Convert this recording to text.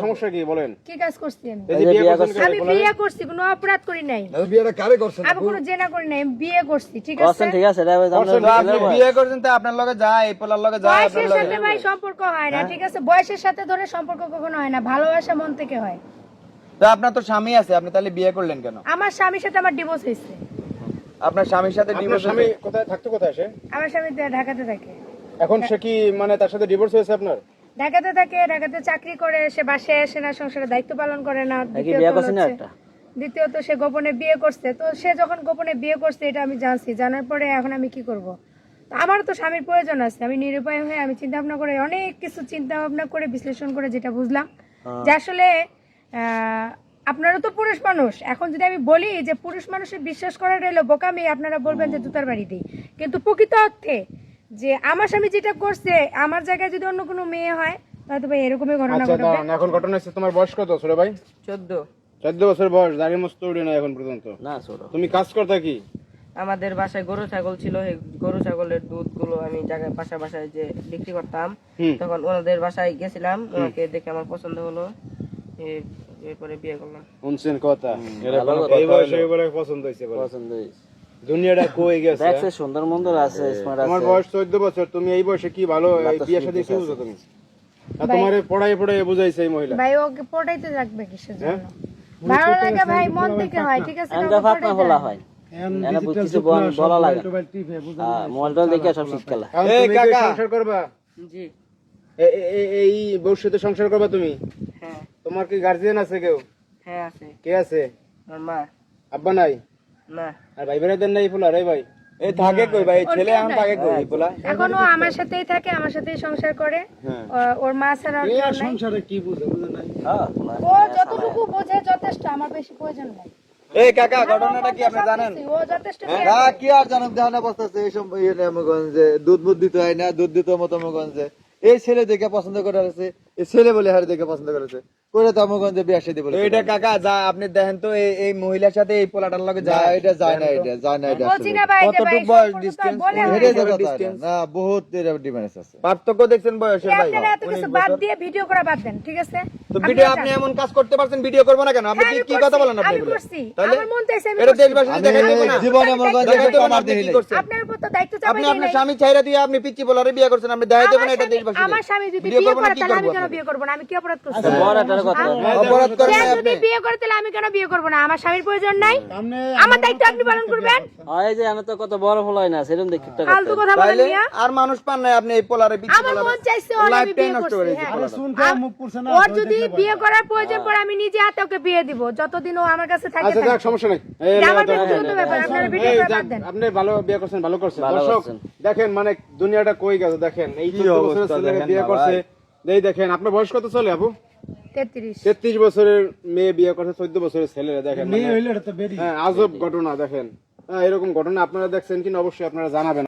সমস্যা কি বলেন? কি কাজ করছি আমি? এই যে বিয়ে করছেন, আমি বিয়ে করছি, কোনো অপরাধ করি নাই। বিয়েটা কারে করছেন? আমি কোনো জেনা করি নাই, আমি বিয়ে করছি, ঠিক আছে? করছেন, ঠিক আছে। আপনি বিয়ে করছেন তো আপনার লগে যায়, এই পোলার লগে যায়, আপনার বয়সের লগে সাথে ভাই সম্পর্ক হয় না, ঠিক আছে? বয়সের সাথে ধরে সম্পর্ক কখনো হয় না, ভালোবাসা মন থেকে হয়। তো আপনার তো স্বামী আছে, আপনি তাহলে বিয়ে করলেন কেন? আমার স্বামীর সাথে আমার ডিভোর্স হয়েছে। আপনার স্বামীর সাথে আপনার ডিভোর্স স্বামী কোথায় থাকতো, কোথায় সে? আমার স্বামী ঢাকাতে থাকে। এখন সে কি মানে তার সাথে ডিভোর্স হয়েছে আপনার? ঢাকাতে থাকে, ঢাকাতে চাকরি করে, সে বাসায় আসে না, সংসারের দায়িত্ব পালন করে না। দ্বিতীয়ত সে গোপনে বিয়ে করছে। তো সে যখন গোপনে বিয়ে করছে এটা আমি জানছি, জানার পরে এখন আমি কি করব? তো আমারও তো স্বামীর প্রয়োজন আছে। আমি নিরুপায় হয়ে আমি চিন্তা ভাবনা করে, অনেক কিছু চিন্তা ভাবনা করে বিশ্লেষণ করে যেটা বুঝলাম যে আসলে আপনারা তো পুরুষ মানুষ, এখন যদি আমি বলি যে পুরুষ মানুষের বিশ্বাস করাটা হলো বোকামি, আপনারা বলবেন যে জুতার বাড়ি দিই। কিন্তু প্রকৃত অর্থে যে আমার স্বামী যেটা করছে, আমার জায়গায় যদি অন্য কোনো মেয়ে হয় তাহলে তো ভাই এরকমই ঘটনা আচ্ছা ঘটবে। দাঁড়ান, এখন ঘটনা হচ্ছে তোমার বয়স কত ছোট ভাই? 14 বছর বয়স, দাড়ি মস্ত উঠে না এখন পর্যন্ত। না ছোট। তুমি কাজ করতে কি? আমাদের বাসায় গরু ছাগল ছিল, এই গরু ছাগলের দুধগুলো আমি জায়গায় বাসায় যে বিক্রি করতাম, তখন ওনাদের বাসায় গেছিলাম, ওনাকে দেখে আমার পছন্দ হলো, এরপরে বিয়ে করলাম। শুনছেন কথা, এই বয়সে এবারে পছন্দ হয়েছে, পছন্দ হয়েছে। দুনিয়াটা কই গেছে। দেখছে সুন্দর মন্দর আছে, স্মার্ট আছে। তোমার বয়স 14 বছর, তুমি এই বয়সে কি ভালো বিয়ে শাদী কি বুঝো তুমি? আর তোমারে পড়াই বুঝাইছে এই মহিলা। ভাই ওকে পড়াইতে রাখবে কিসের জন্য? ভালো লাগে ভাই, মন থেকে হয়, ঠিক আছে? এন্ড ফাক না বলা হয়, এনা কিছু বলা লাগে। মোবাইলটা দেখে সব শিখ গেল। এই কাকা সংসার করবা? জি। এই বউর সাথে সংসার করবা তুমি? হ্যাঁ। তোমার কি গার্জিয়ান আছে কেউ? হ্যাঁ আছে। কে আছে? আমার মা। আব্বা নাই? না। আর ভাই বেড়াদের নাই পোলা রে ভাই? এই থাকে কই ভাই, ছেলে এখন থাকে কই এই পোলা? এখনো আমার সাথেই থাকে, আমার সাথেই সংসার করে। ওর মা ছাড়া আর কেউ নাই। সংসারে কি বুঝে নাই? ও যতটুকু বোঝে যথেষ্ট, আমার বেশি প্রয়োজন নাই। এই কাকা ঘটনাটা কি আপনি জানেন? ও যথেষ্ট। না কি আর জানুক, দেখানো অবস্থা আছে এই সব মগঞ্জে দুধ দিতে হয় না, দুধ দিতে মতো মগঞ্জে এই ছেলে দেখে পছন্দ করে আছে, এই ছেলে বলে হারে দেখে পছন্দ করেছে, করে তো মগঞ্জে বিয়ে শাদী বলে। এটা কাকা যা আপনি দেখেন তো এই মহিলার সাথে এই পোলাটার লগে যায়, এটা যায় না, এটা যায় না, এটা বলছি না ভাই, যে ভাই কতটুকু বয়স সম্পর্ক তো আর distance? বলে হয় এটা না। কথা না, বহুত ডিফারেন্স আছে। পার্থক্য দেখছেন বয়সের ভাই? আপনারা এত কিছু বাদ দিয়ে ভিডিও করা বাদ দেন, ঠিক আছে? তো ভিডিও আপনি এমন কাজ করতে পারছেন, ভিডিও করব না কেন? আপনি হ্যাঁ, কি কথা বলেন আপনি আমি এগুলো? করছি, তাহলে আমার মন চাইছে আমি এটা করছি। দেশবাসী দেখাই দেব না। জীবনে মগঞ্জে দেখাই দেব না আমার আপনি দেখি কি নাই। করছেন। আপনার উপর তো দায়িত্ব আপনি চাপাই আপনার নাই। স্বামী ছাইরা দিয়ে আপনি পিচ্চি পোলারে বিয়ে করছেন, আপনি দেখাই দেব না এটা দেশবাসী। আমার স্বামী যদি ভিডিও বিয়ে করব না করে কি তাহলে আমি করব? কেন বিয়ে করব না? আমি কি অপরাধ করছি? বড়টার কথা। অপরাধ করেন সে নাই যদি আপনি। বিয়ে করে তাহলে আমি কেন বিয়ে করব না? আমার স্বামীর প্রয়োজন নাই, আমার দায়িত্ব আপনি পালন করবেন। এই যে আমি তো কত বড় হলাই না, সেরকম দেখতে একটা ফালতু কথা বলেন তাইলে মিয়া। আর মানুষ পান নাই আপনি এই পোলারে পিচ্চি আমার পোলারে মন চাইছে ওর আমি লাইফটাই বিয়ে নষ্ট করছি, করে হ্যাঁ। দিয়েছে। ওর যদি বিয়ে করার প্রয়োজন পড়ে আমি নিজে হাতে ওকে বিয়ে দিব, যতদিন ও আমার কাছে থাকে। আচ্ছা যাক, সমস্যা নাই। এটা আমার ব্যক্তিগত ব্যাপার, আপনারা ভিডিও করে বাদ দেন। আপনি ভালো বিয়ে করছেন, ভালো করছেন। ভালো দর্শক করছেন। দেখেন মানে দুনিয়াটা কই গেছে দেখেন। এই 14 বছরের ছেলে বিয়ে করছে, এই দেখেন। আপনার বয়স কত চলে আপু? 33। 33 বছরের মেয়ে বিয়ে করছে 14 বছরের ছেলে, দেখেন মেয়ে হইলে এটা তো বেরি। হ্যাঁ, আজব ঘটনা দেখেন। এরকম ঘটনা আপনারা দেখছেন কিনা অবশ্যই আপনারা জানাবেন।